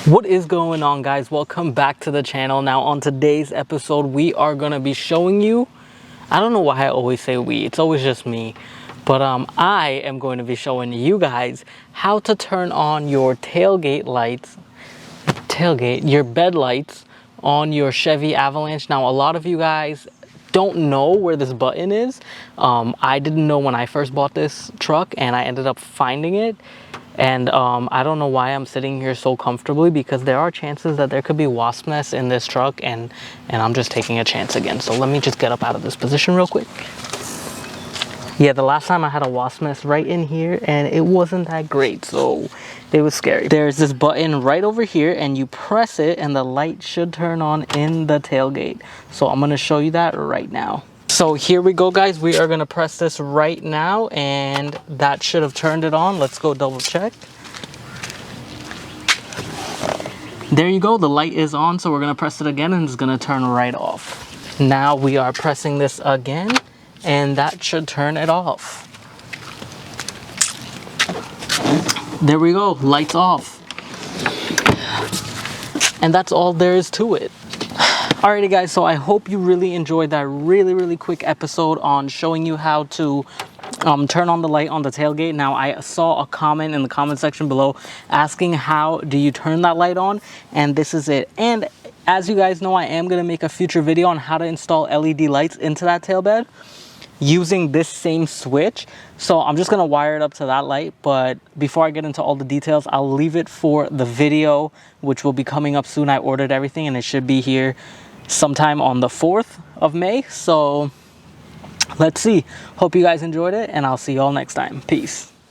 What is going on, guys? Welcome back to the channel. Now on today's episode we are going to be showing you, I don't know why I always say we, it's always just me, but I am going to be showing you guys how to turn on your tailgate lights, your bed lights on your Chevy Avalanche. Now a lot of you guys don't know where this button is. I didn't know when I first bought this truck, and I ended up finding it. And I don't know why I'm sitting here so comfortably, because there are chances that there could be wasp nests in this truck, and I'm just taking a chance again. So let me just get up out of this position real quick. Yeah, the last time I had a wasp nest right in here, and it wasn't that great, so it was scary. There's this button right over here, and you press it and the light should turn on in the tailgate. So I'm gonna show you that right now. So here we go, guys. We are gonna press this right now, and that should have turned it on. Let's go double check. There you go, the light is on. So we're gonna press it again and it's gonna turn right off. Now we are pressing this again, and that should turn it off. There we go, lights off. And that's all there is to it. Alrighty guys, so I hope you really enjoyed that really quick episode on showing you how to turn on the light on the tailgate. Now I saw a comment in the comment section below asking how do you turn that light on, and this is it. And as you guys know, I am going to make a future video on how to install LED lights into that tail bed using this same switch. So I'm just going to wire it up to that light, but before I get into all the details, I'll leave it for the video, which will be coming up soon. I ordered everything and it should be here sometime on the 4th of May. So let's see. Hope you guys enjoyed it, and I'll see you all next time. Peace.